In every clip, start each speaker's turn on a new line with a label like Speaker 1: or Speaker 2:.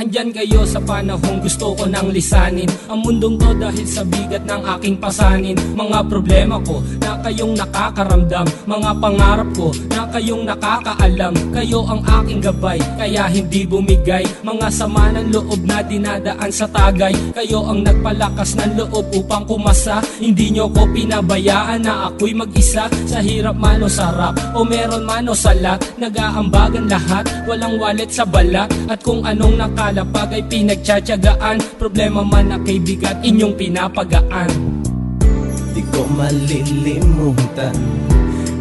Speaker 1: Andyan kayo sa panahong gusto ko nang lisanin ang mundong to dahil sa bigat ng aking pasanin. Mga problema ko na kayong nakakaramdam, mga pangarap ko na kayong nakakaalam. Kayo ang aking gabay, kaya hindi bumigay. Mga sama ng loob na dinadaan sa tagay, kayo ang nagpalakas ng loob upang kumasa. Hindi nyo ko pinabayaan na ako'y mag-isa. Sa hirap man o sarap, o meron man o salat, nag-aambagan lahat, walang walet sa balat. At kung anong nakalapag ay pinagtsatsagaan, problema man na kay bigat inyong pinapagaan.
Speaker 2: Di ko malilimutan,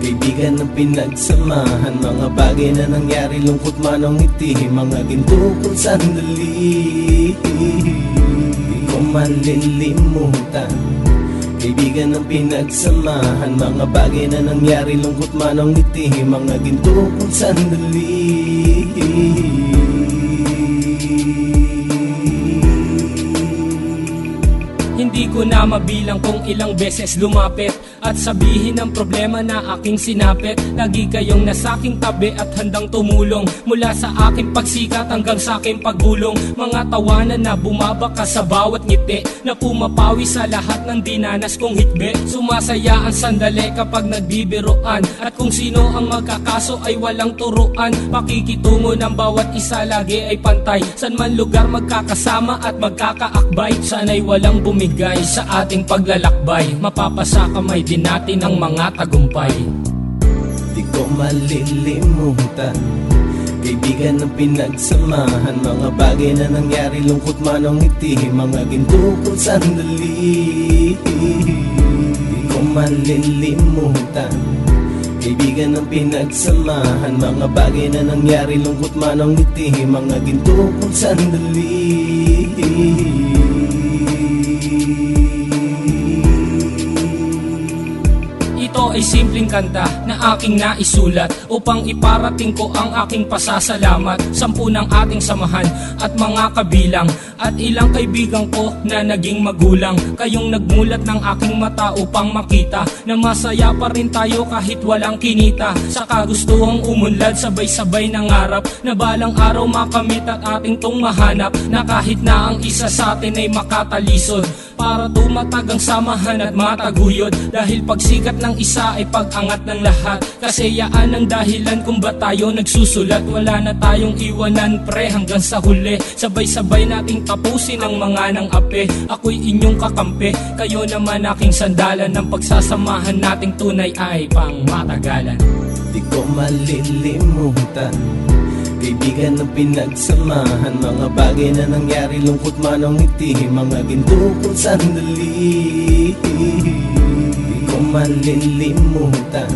Speaker 2: kaibigan ng pinagsamahan, mga bagay na nangyari, lungkot man o ngiti, mga ginto kong sandali. Di ko malilimutan, kaibigan ng pinagsamahan, mga bagay na nangyari, lungkot man o ngiti, mga ginto kong sandali.
Speaker 1: Hindi ko na mabilang kung ilang beses lumapit at sabihin ang problema na aking sinapit. Lagi kayong nasa aking tabi at handang tumulong, mula sa aking pagsikat hanggang sa aking paggulong. Mga tawanan na bumabaka sa bawat ngiti, na pumapawi sa lahat ng dinanas kong hitbe. Sumasaya ang sandali kapag nagbibiroan, at kung sino ang magkakaso ay walang turuan. Pakikitungo ng bawat isa lagi ay pantay, san man lugar magkakasama at magkakaakbay. Sana'y walang bumigay sa ating paglalakbay, mapapasa kamay din natin ang mga tagumpay.
Speaker 2: Di ko malilimutan, kaibigan ng pinagsamahan, mga bagay na nangyari, lungkot man o ngiti, mga ginto kong sandali. Di ko malilimutan, kaibigan ng pinagsamahan, mga bagay na nangyari, lungkot man o ngiti, mga ginto kong sandali.
Speaker 1: Ito ay simpleng kanta na aking naisulat upang iparating ko ang aking pasasalamat. 10 ng ating samahan at mga kabilang, at ilang kaibigan ko na naging magulang. Kayong nagmulat ng aking mata upang makita na masaya pa rin tayo kahit walang kinita. Sa kagustuhang umunlad, sabay-sabay nangarap na balang araw makamit at ating tong mahanap, na kahit na ang isa sa atin ay makatalisod, para tumatag ang samahan at mataguyod. Dahil pagsikat ng isa ay pag-angat ng lahat, kasi yaan ang dahilan kung ba't tayo nagsusulat. Wala na tayong iwanan pre hanggang sa huli, sabay-sabay nating tapusin ang mga nang ape. Ako'y inyong kakampi, kayo naman aking sandalan, ng pagsasamahan nating tunay ay pang matagalan.
Speaker 2: Di ko malilimutan, kaibigan ng pinagsamahan, mga bagay na nangyari, lungkot man o ngiti, mga ginto kong sandali. Di ko malilimutan,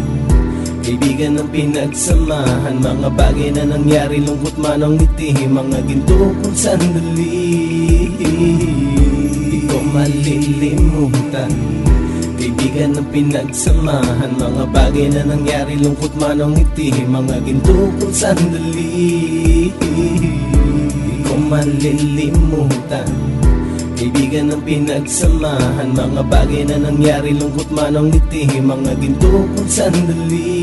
Speaker 2: kaibigan ng pinagsamahan, mga bagay na nangyari, lungkot man o ngiti, mga ginto kong sandali. Di ko malilimutan, kaibigan ng pinagsamahan, mga bagay na nangyari, lungkot man o ngiti, mga ginto kong sandali. Di ko malilimutan, kaibigan ng pinagsamahan, mga bagay na nangyari, lungkot man o ngiti, mga ginto kong sandali.